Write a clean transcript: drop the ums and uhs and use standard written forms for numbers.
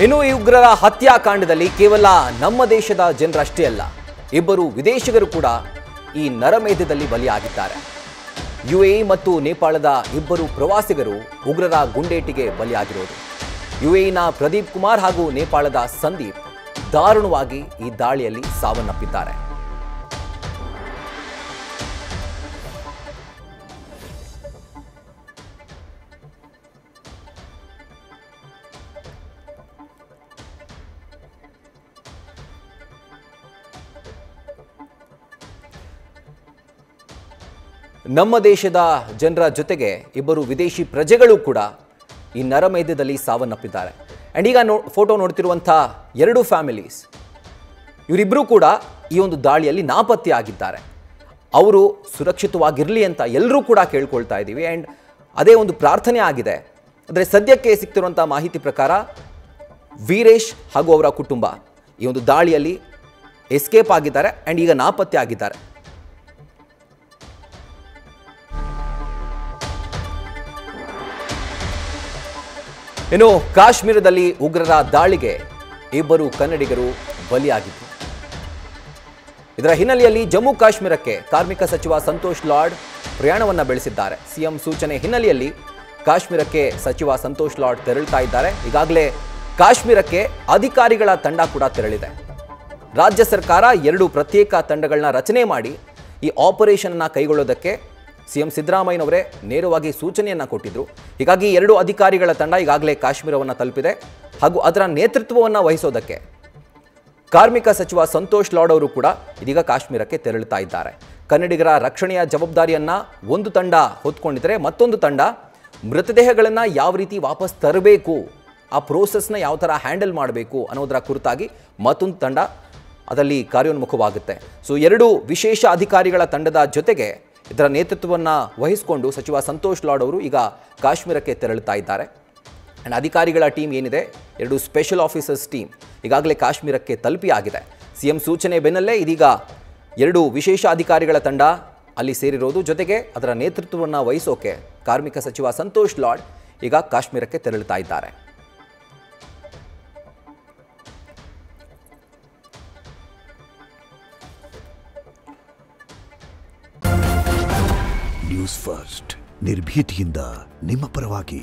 ಇನ್ನು ಈ ಉಗ್ರರ ಹತ್ಯಾಕಾಂಡದಲ್ಲಿ ಕೇವಲ ನಮ್ಮ ದೇಶದ ಜನರಷ್ಟೇ ಅಲ್ಲ, ಇಬ್ಬರು ವಿದೇಶಿಗರು ಕೂಡ ಈ ನರಮೇಧದಲ್ಲಿ ಬಲಿಯಾಗಿದ್ದಾರೆ. ಯುಎಇ ಮತ್ತು ನೇಪಾಳದ ಇಬ್ಬರು ಪ್ರವಾಸಿಗರು ಉಗ್ರರ ಗುಂಡೇಟಿಗೆ ಬಲಿಯಾಗಿರೋದು. ಯುಎಇನ ಪ್ರದೀಪ್ ಕುಮಾರ್ ಹಾಗೂ ನೇಪಾಳದ ಸಂದೀಪ್ ದಾರುಣವಾಗಿ ಈ ದಾಳಿಯಲ್ಲಿ ಸಾವನ್ನಪ್ಪಿದ್ದಾರೆ. ನಮ್ಮ ದೇಶದ ಜನರ ಜೊತೆಗೆ ಇಬ್ಬರು ವಿದೇಶಿ ಪ್ರಜೆಗಳು ಕೂಡ ಈ ನರಮೇಧದಲ್ಲಿ ಸಾವನ್ನಪ್ಪಿದ್ದಾರೆ. ಆ್ಯಂಡ್ ಈಗ ಫೋಟೋ ನೋಡ್ತಿರುವಂಥ ಎರಡು ಫ್ಯಾಮಿಲೀಸ್, ಇವರಿಬ್ಬರೂ ಕೂಡ ಈ ಒಂದು ದಾಳಿಯಲ್ಲಿ ನಾಪತ್ತೆಯಾಗಿದ್ದಾರೆ. ಅವರು ಸುರಕ್ಷಿತವಾಗಿರಲಿ ಅಂತ ಎಲ್ಲರೂ ಕೂಡ ಕೇಳ್ಕೊಳ್ತಾ ಇದ್ದೀವಿ. ಆ್ಯಂಡ್ ಅದೇ ಒಂದು ಪ್ರಾರ್ಥನೆ ಆಗಿದೆ. ಅಂದರೆ ಸದ್ಯಕ್ಕೆ ಸಿಗ್ತಿರುವಂಥ ಮಾಹಿತಿ ಪ್ರಕಾರ ವೀರೇಶ್ ಹಾಗೂ ಅವರ ಕುಟುಂಬ ಈ ಒಂದು ದಾಳಿಯಲ್ಲಿ ಎಸ್ಕೇಪ್ ಆಗಿದ್ದಾರೆ ಆ್ಯಂಡ್ ಈಗ ನಾಪತ್ತೆ ಆಗಿದ್ದಾರೆ. ಇನ್ನು ಕಾಶ್ಮೀರದಲ್ಲಿ ಉಗ್ರರ ದಾಳಿಗೆ ಇಬ್ಬರು ಕನ್ನಡಿಗರು ಬಲಿಯಾಗಿದ್ದರು. ಇದರ ಹಿನ್ನೆಲೆಯಲ್ಲಿ ಜಮ್ಮು ಕಾಶ್ಮೀರಕ್ಕೆ ಕಾರ್ಮಿಕ ಸಚಿವ ಸಂತೋಷ್ ಲಾಡ್ ಪ್ರಯಾಣವನ್ನು ಬೆಳೆಸಿದ್ದಾರೆ. ಸಿಎಂ ಸೂಚನೆ ಹಿನ್ನೆಲೆಯಲ್ಲಿ ಕಾಶ್ಮೀರಕ್ಕೆ ಸಚಿವ ಸಂತೋಷ್ ಲಾಡ್ ತೆರಳುತ್ತಾ ಇದ್ದಾರೆ. ಈಗಾಗಲೇ ಕಾಶ್ಮೀರಕ್ಕೆ ಅಧಿಕಾರಿಗಳ ತಂಡ ಕೂಡ ತೆರಳಿದೆ. ರಾಜ್ಯ ಸರ್ಕಾರ 2 ಪ್ರತ್ಯೇಕ ತಂಡಗಳನ್ನ ರಚನೆ ಮಾಡಿ ಈ ಆಪರೇಷನ್ ಅನ್ನು ಕೈಗೊಳ್ಳೋದಕ್ಕೆ ಸಿಎಂ ಸಿದ್ದರಾಮಯ್ಯನವರೇ ನೇರವಾಗಿ ಸೂಚನೆಯನ್ನು ಕೊಟ್ಟಿದ್ರು. ಹೀಗಾಗಿ 2 ಅಧಿಕಾರಿಗಳ ತಂಡ ಈಗಾಗಲೇ ಕಾಶ್ಮೀರವನ್ನು ತಲುಪಿದೆ ಹಾಗೂ ಅದರ ನೇತೃತ್ವವನ್ನು ವಹಿಸೋದಕ್ಕೆ ಕಾರ್ಮಿಕ ಸಚಿವ ಸಂತೋಷ್ ಲಾಡ್ ಅವರು ಕೂಡ ಇದೀಗ ಕಾಶ್ಮೀರಕ್ಕೆ ತೆರಳುತ್ತಾ ಇದ್ದಾರೆ. ಕನ್ನಡಿಗರ ರಕ್ಷಣೆಯ ಜವಾಬ್ದಾರಿಯನ್ನು ಒಂದು ತಂಡ ಹೊತ್ಕೊಂಡಿದ್ದರೆ ಮತ್ತೊಂದು ತಂಡ ಮೃತದೇಹಗಳನ್ನು ಯಾವ ರೀತಿ ವಾಪಸ್ ತರಬೇಕು, ಆ ಪ್ರೋಸೆಸ್ನ ಯಾವ ಥರ ಹ್ಯಾಂಡಲ್ ಮಾಡಬೇಕು ಅನ್ನೋದರ ಕುರಿತಾಗಿ ಮತ್ತೊಂದು ತಂಡ ಅದರಲ್ಲಿ ಕಾರ್ಯೋನ್ಮುಖವಾಗುತ್ತೆ. ಸೊ 2 ವಿಶೇಷ ಅಧಿಕಾರಿಗಳ ತಂಡದ ಜೊತೆಗೆ ಇದರ ನೇತೃತ್ವವನ್ನು ವಹಿಸಿಕೊಂಡು ಸಚಿವ ಸಂತೋಷ್ ಲಾಡ್ ಅವರು ಈಗ ಕಾಶ್ಮೀರಕ್ಕೆ ತೆರಳುತ್ತಾ ಇದ್ದಾರೆ. ಆ್ಯಂಡ್ ಅಧಿಕಾರಿಗಳ ಟೀಮ್ ಏನಿದೆ, 2 ಸ್ಪೆಷಲ್ ಆಫೀಸರ್ಸ್ ಟೀಮ್ ಈಗಾಗಲೇ ಕಾಶ್ಮೀರಕ್ಕೆ ತಲುಪಿ ಆಗಿದೆ. ಸಿಎಂ ಸೂಚನೆ ಬೆನ್ನಲ್ಲೇ ಇದೀಗ 2 ವಿಶೇಷ ಅಧಿಕಾರಿಗಳ ತಂಡ ಅಲ್ಲಿ ಸೇರಿರೋದು. ಜೊತೆಗೆ ಅದರ ನೇತೃತ್ವವನ್ನು ವಹಿಸೋಕೆ ಕಾರ್ಮಿಕ ಸಚಿವ ಸಂತೋಷ್ ಲಾಡ್ ಈಗ ಕಾಶ್ಮೀರಕ್ಕೆ ತೆರಳುತ್ತಾ ಇದ್ದಾರೆ. ನ್ಯೂಸ್ ಫಸ್ಟ್ ನಿರ್ಭೀತಿಯಿಂದ ನಿಮ್ಮ ಪರವಾಗಿ.